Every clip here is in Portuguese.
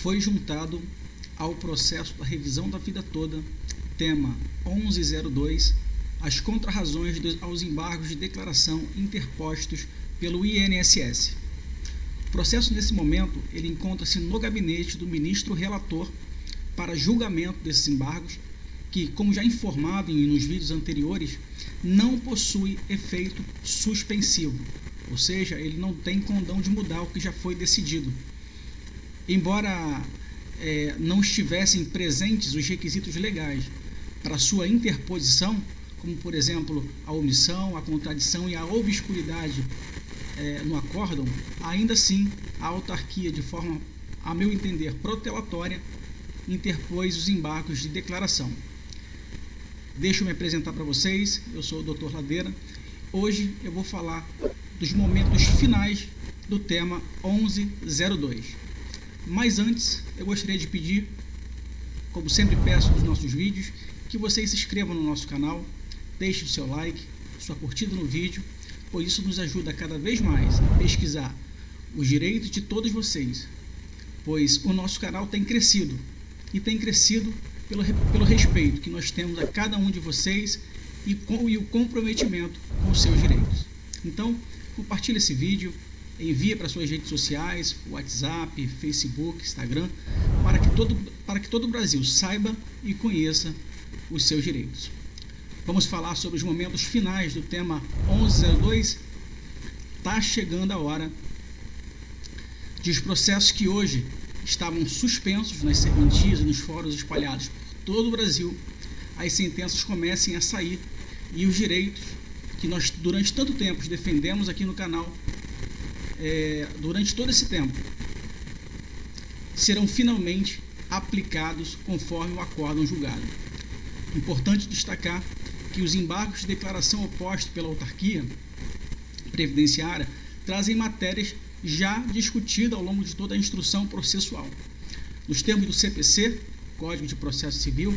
foi juntado ao processo da revisão da vida toda, tema 1102, as contrarrazões aos embargos de declaração interpostos pelo INSS. O processo, nesse momento, ele encontra-se no gabinete do ministro relator para julgamento desses embargos, que, como já informado nos vídeos anteriores, não possui efeito suspensivo, ou seja, ele não tem condão de mudar o que já foi decidido. Embora não estivessem presentes os requisitos legais para sua interposição, como, por exemplo, a omissão, a contradição e a obscuridade no acórdão, ainda assim, a autarquia, de forma, a meu entender, protelatória, interpôs os embargos de declaração. Deixa eu me apresentar para vocês, eu sou o Dr. Ladeira. Hoje eu vou falar dos momentos finais do tema 1102. Mas antes, eu gostaria de pedir, como sempre peço nos nossos vídeos, que vocês se inscrevam no nosso canal, deixem o seu like, sua curtida no vídeo, pois isso nos ajuda cada vez mais a pesquisar os direitos de todos vocês, pois o nosso canal tem crescido, e tem crescido pelo respeito que nós temos a cada um de vocês e o comprometimento com os seus direitos. Então, compartilhe esse vídeo, envie para suas redes sociais, WhatsApp, Facebook, Instagram, para que todo o Brasil saiba e conheça os seus direitos. Vamos falar sobre os momentos finais do tema 1102. Está chegando a hora de os processos que hoje estavam suspensos nas serventias e nos fóruns espalhados por todo o Brasil, as sentenças comecem a sair e os direitos que nós durante tanto tempo defendemos aqui no canal, durante todo esse tempo, serão finalmente aplicados conforme o acórdão julgado. Importante destacar que os embargos de declaração opostos pela autarquia previdenciária trazem matérias já discutidas ao longo de toda a instrução processual. Nos termos do CPC, Código de Processo Civil,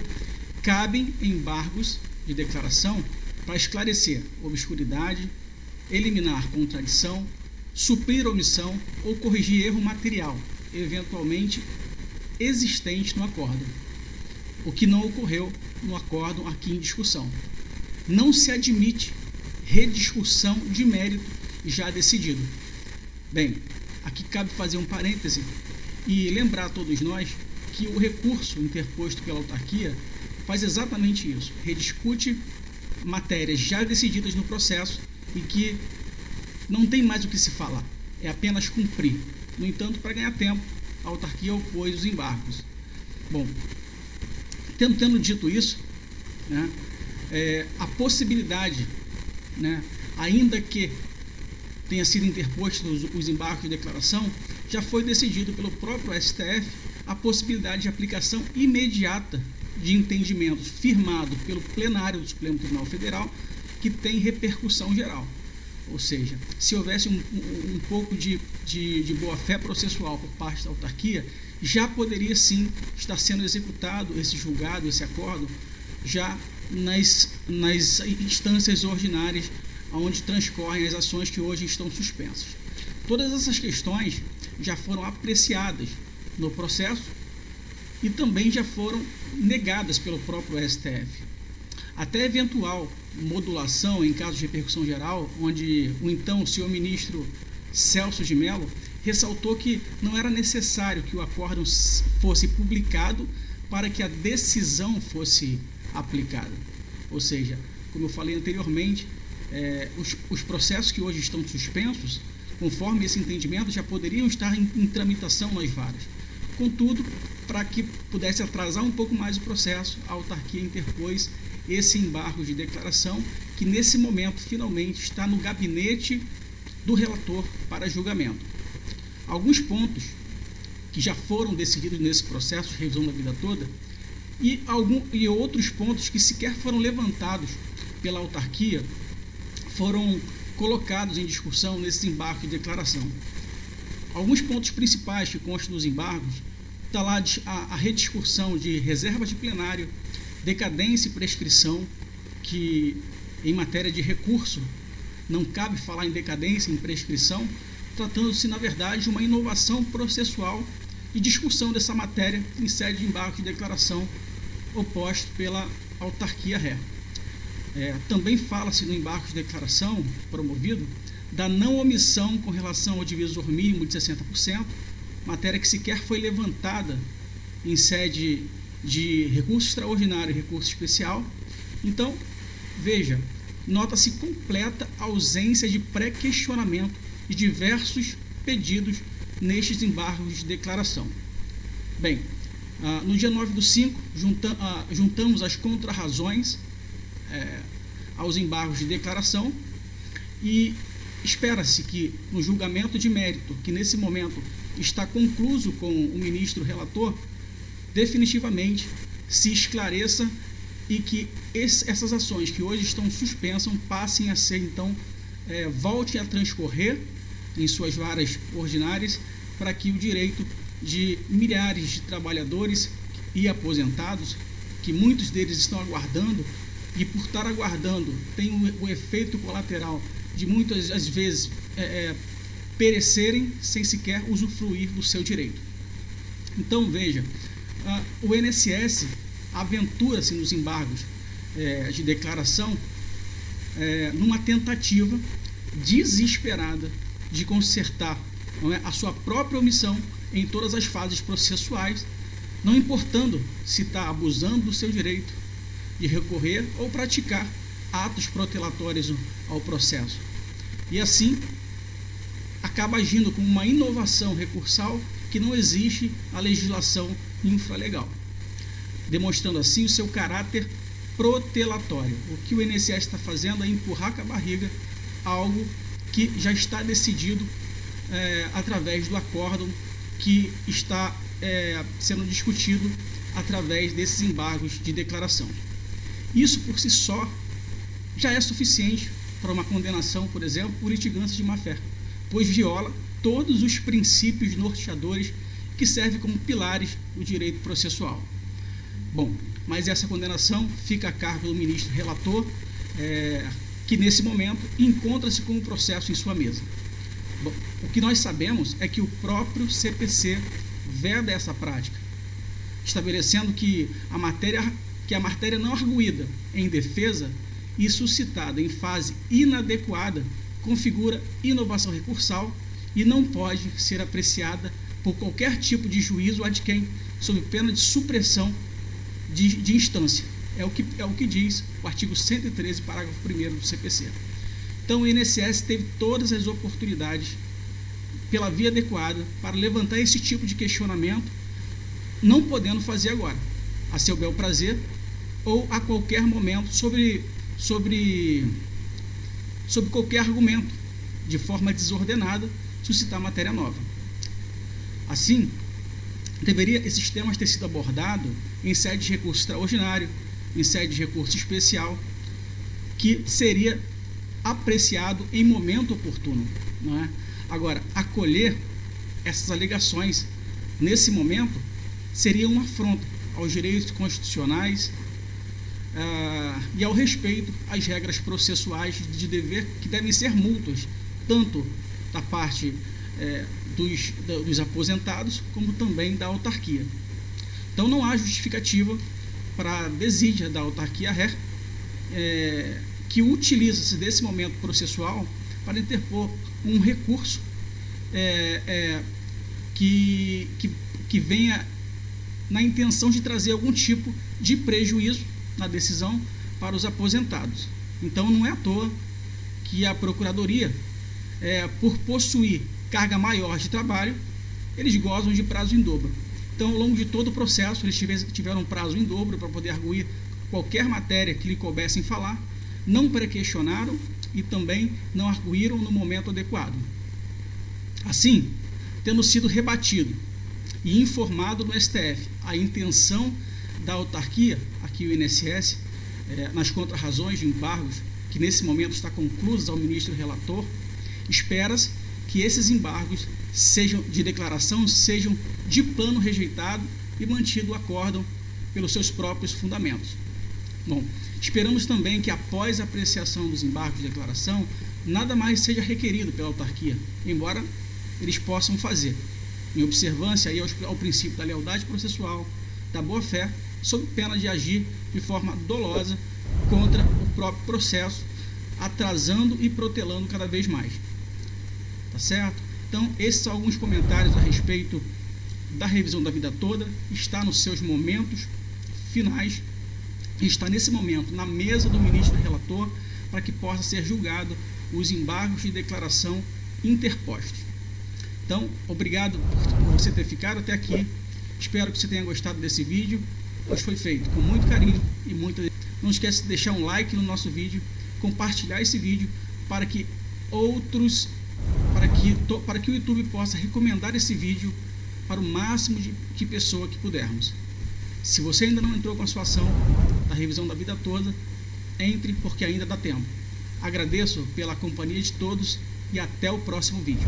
cabem embargos de declaração para esclarecer obscuridade, eliminar contradição, suprir omissão ou corrigir erro material, eventualmente existente no acórdão, o que não ocorreu no acórdão aqui em discussão. Não se admite rediscussão de mérito já decidido. Bem, aqui cabe fazer um parêntese e lembrar a todos nós que o recurso interposto pela autarquia faz exatamente isso, rediscute matérias já decididas no processo e que não tem mais o que se falar, é apenas cumprir. No entanto, para ganhar tempo, a autarquia opôs os embargos. Bom, tendo dito isso, né, a possibilidade, né, ainda que tenha sido interposto os embargos de declaração, já foi decidido pelo próprio STF a possibilidade de aplicação imediata de entendimentos firmado pelo plenário do Supremo Tribunal Federal, que tem repercussão geral. Ou seja, se houvesse um pouco de boa-fé processual por parte da autarquia, já poderia sim estar sendo executado esse julgado, esse acórdão, já nas instâncias ordinárias onde transcorrem as ações que hoje estão suspensas. Todas essas questões já foram apreciadas no processo e também já foram negadas pelo próprio STF. Até eventual modulação em caso de repercussão geral, onde o então senhor ministro Celso de Mello ressaltou que não era necessário que o acórdão fosse publicado para que a decisão fosse aplicada. Ou seja, como eu falei anteriormente, os processos que hoje estão suspensos, conforme esse entendimento, já poderiam estar em tramitação nas varas. Contudo, para que pudesse atrasar um pouco mais o processo, a autarquia interpôs esse embargo de declaração, que nesse momento finalmente está no gabinete do relator para julgamento. Alguns pontos que já foram decididos nesse processo de revisão da vida toda e outros pontos que sequer foram levantados pela autarquia foram colocados em discussão nesse embargo de declaração. Alguns pontos principais que constam nos embargos está lá a rediscussão de reserva de plenário, decadência e prescrição, que em matéria de recurso não cabe falar em decadência e em prescrição, tratando-se, na verdade, de uma inovação processual de discussão dessa matéria em sede de embargo de declaração oposto pela autarquia ré. Também fala-se no embargo de declaração promovido da não omissão com relação ao divisor mínimo de 60%, matéria que sequer foi levantada em sede de recurso extraordinário e recurso especial. Então, veja, nota-se completa ausência de pré-questionamento de diversos pedidos nestes embargos de declaração. Bem, no dia 9/5, juntamos as contrarrazões aos embargos de declaração e espera-se que no julgamento de mérito, que nesse momento está concluso com o ministro relator, definitivamente se esclareça e que essas ações que hoje estão suspensas passem a ser, então, voltem a transcorrer em suas varas ordinárias, para que o direito de milhares de trabalhadores e aposentados, que muitos deles estão aguardando, e por estar aguardando tem o efeito colateral de muitas às vezes perecerem sem sequer usufruir do seu direito. Então, veja, o INSS aventura-se nos embargos de declaração numa tentativa desesperada de consertar, não é, a sua própria omissão em todas as fases processuais, não importando se está abusando do seu direito de recorrer ou praticar atos protelatórios ao processo. E assim, acaba agindo como uma inovação recursal que não existe a legislação infralegal, demonstrando assim o seu caráter protelatório. O que o INSS está fazendo é empurrar com a barriga algo que já está decidido através do acórdão que está sendo discutido através desses embargos de declaração. Isso por si só já é suficiente para uma condenação, por exemplo, por litigância de má-fé, pois viola todos os princípios norteadores que servem como pilares do direito processual. Bom, mas essa condenação fica a cargo do ministro relator, que nesse momento encontra-se com o processo em sua mesa. Bom, o que nós sabemos é que o próprio CPC veda essa prática, estabelecendo que a matéria não arguída em defesa e suscitada em fase inadequada configura inovação recursal e não pode ser apreciada por qualquer tipo de juízo ad quem, sob pena de supressão de instância. É o que diz o artigo 113, parágrafo 1º do CPC. Então, o INSS teve todas as oportunidades, pela via adequada, para levantar esse tipo de questionamento, não podendo fazer agora, a seu bel prazer, ou a qualquer momento, sobre qualquer argumento, de forma desordenada, suscitar matéria nova. Assim, deveria esses temas ter sido abordados em sede de recurso extraordinário, em sede de recurso especial, que seria apreciado em momento oportuno, não é? Agora, acolher essas alegações nesse momento seria uma afronta aos direitos constitucionais e ao respeito às regras processuais de dever, que devem ser mútuas, tanto da parte dos aposentados, como também da autarquia. Então, não há justificativa para a desídia da autarquia ré, que utiliza-se desse momento processual para interpor um recurso que venha na intenção de trazer algum tipo de prejuízo na decisão para os aposentados. Então, não é à toa que a Procuradoria, por possuir carga maior de trabalho, eles gozam de prazo em dobro. Então, ao longo de todo o processo, eles tiveram um prazo em dobro para poder arguir qualquer matéria que lhe coubessem falar, não pré-questionaram e também não arguíram no momento adequado. Assim, tendo sido rebatido e informado no STF a intenção da autarquia, aqui o INSS, nas contrarrazões de embargos, que nesse momento está conclusas ao ministro relator, espera-se que esses embargos de declaração sejam de plano rejeitado e mantido o acórdão pelos seus próprios fundamentos. Bom, esperamos também que após a apreciação dos embargos de declaração, nada mais seja requerido pela autarquia, embora eles possam fazer. em observância aí ao princípio da lealdade processual, da boa-fé, sob pena de agir de forma dolosa contra o próprio processo, atrasando e protelando cada vez mais. Tá certo? Então, esses são alguns comentários a respeito da revisão da vida toda. Está nos seus momentos finais, está nesse momento na mesa do ministro relator para que possa ser julgado os embargos de declaração interpostos. Então, obrigado por você ter ficado até aqui. Espero que você tenha gostado desse vídeo, pois foi feito com muito carinho e muita... Não esqueça de deixar um like no nosso vídeo, compartilhar esse vídeo para que outros, para que o YouTube possa recomendar esse vídeo para o máximo de pessoa que pudermos. Se você ainda não entrou com a sua ação da revisão da vida toda, entre, porque ainda dá tempo. Agradeço pela companhia de todos e até o próximo vídeo.